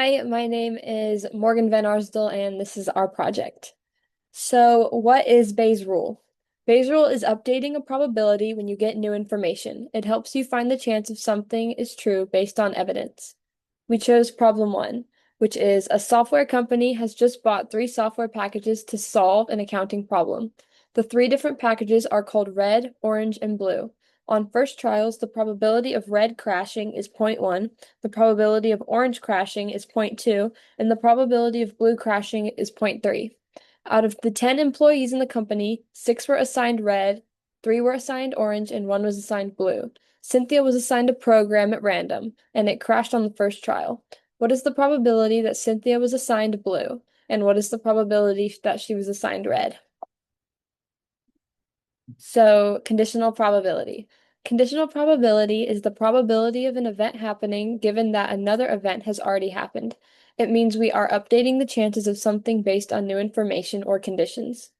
Hi, my name is Morgan Van Arsdell, and this is our project. So, what is Bayes' rule? Bayes' rule is updating a probability when you get new information. It helps you find the chance if something is true based on evidence. We chose problem one, which is a software company has just bought three software packages to solve an accounting problem. The three different packages are called red, orange, and blue. On first trials, the probability of red crashing is 0.1, the probability of orange crashing is 0.2, and the probability of blue crashing is 0.3. Out of the 10 employees in the company, 6 were assigned red, 3 were assigned orange, and 1 was assigned blue. Cynthia was assigned a program at random, and it crashed on the first trial. What is the probability that Cynthia was assigned blue? And what is the probability that she was assigned red? So, conditional probability. Conditional probability is the probability of an event happening given that another event has already happened. It means we are updating the chances of something based on new information or conditions.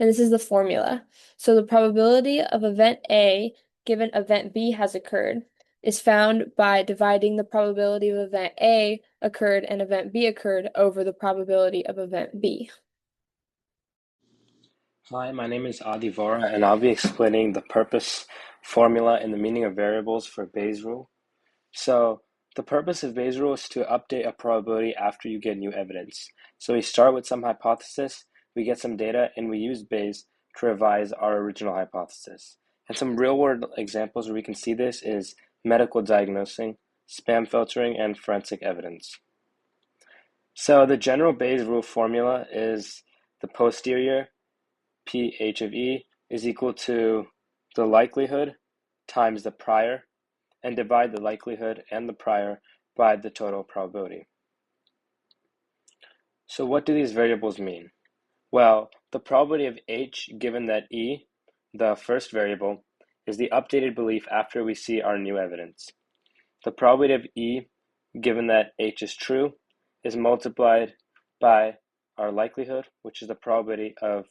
And this is the formula. So the probability of event A given event B has occurred is found by dividing the probability of event A occurred and event B occurred over the probability of event B. Hi, my name is Adi Vora, and I'll be explaining the purpose, formula, and the meaning of variables for Bayes' rule. So, the purpose of Bayes' rule is to update a probability after you get new evidence. So we start with some hypothesis, we get some data, and we use Bayes to revise our original hypothesis. And some real-world examples where we can see this is medical diagnosing, spam filtering, and forensic evidence. So the general Bayes' rule formula is the posterior P(H) of E is equal to the likelihood times the prior, and divide the likelihood and the prior by the total probability. So what do these variables mean? Well, the probability of H given that E, the first variable, is the updated belief after we see our new evidence. The probability of E given that H is true is multiplied by our likelihood, which is the probability of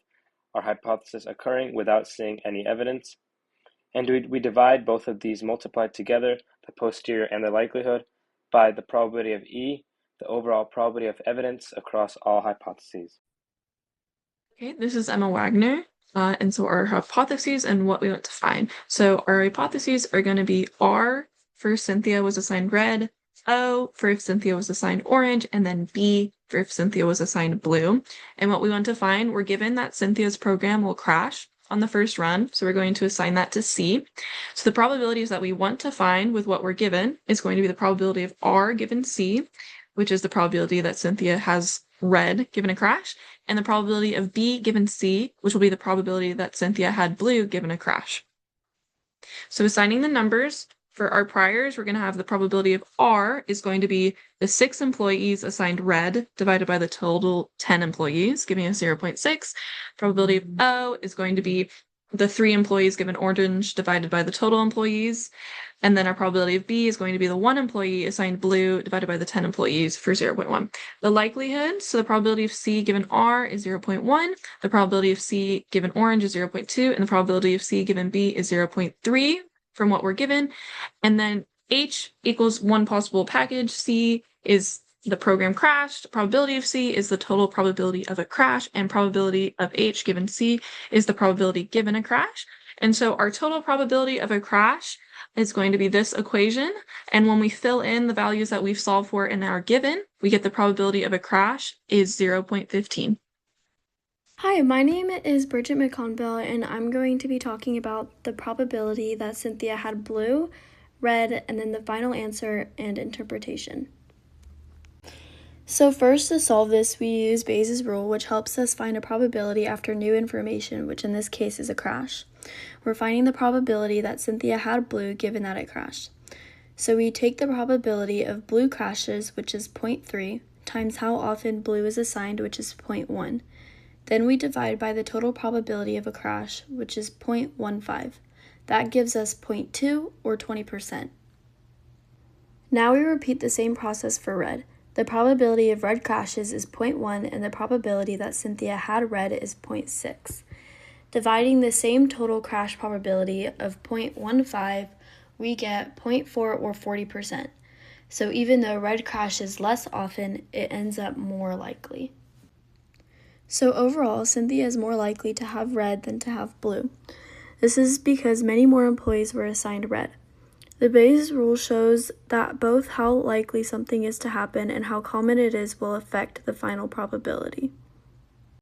our hypothesis occurring without seeing any evidence. And we divide both of these multiplied together, the posterior and the likelihood, by the probability of E, the overall probability of evidence across all hypotheses. Okay, this is Emma Wagner. And so our hypotheses and what we want to find. So our hypotheses are going to be R for if Cynthia was assigned red, O for if Cynthia was assigned orange, and then B for if Cynthia was assigned blue. And what we want to find, we're given that Cynthia's program will crash on the first run, so we're going to assign that to C. So the probabilities that we want to find with what we're given is going to be the probability of R given C, which is the probability that Cynthia has red given a crash, and the probability of B given C, which will be the probability that Cynthia had blue given a crash. So assigning the numbers for our priors, we're going to have the probability of R is going to be the 6 employees assigned red divided by the total 10 employees, giving us 0.6. Probability of O is going to be the 3 employees given orange divided by the total employees. And then our probability of B is going to be the 1 employee assigned blue divided by the 10 employees for 0.1. The likelihood, so the probability of C given R is 0.1, the probability of C given orange is 0.2, and the probability of C given B is 0.3 from what we're given. And then H equals one possible package, C is the program crashed, probability of C is the total probability of a crash, and probability of H given C is the probability given a crash. And so our total probability of a crash is going to be this equation. And when we fill in the values that we've solved for in our given, we get the probability of a crash is 0.15. Hi, my name is Bridget McConville, and I'm going to be talking about the probability that Cynthia had blue, red, and then the final answer and interpretation. So first, to solve this, we use Bayes' rule, which helps us find a probability after new information, which in this case is a crash. We're finding the probability that Cynthia had blue given that it crashed. So we take the probability of blue crashes, which is 0.3, times how often blue is assigned, which is 0.1. Then we divide by the total probability of a crash, which is 0.15. That gives us 0.2, or 20%. Now we repeat the same process for red. The probability of red crashes is 0.1, and the probability that Cynthia had red is 0.6. Dividing the same total crash probability of 0.15, we get 0.4, or 40%. So even though red crashes less often, it ends up more likely. So overall, Cynthia is more likely to have red than to have blue. This is because many more employees were assigned red. The Bayes rule shows that both how likely something is to happen and how common it is will affect the final probability.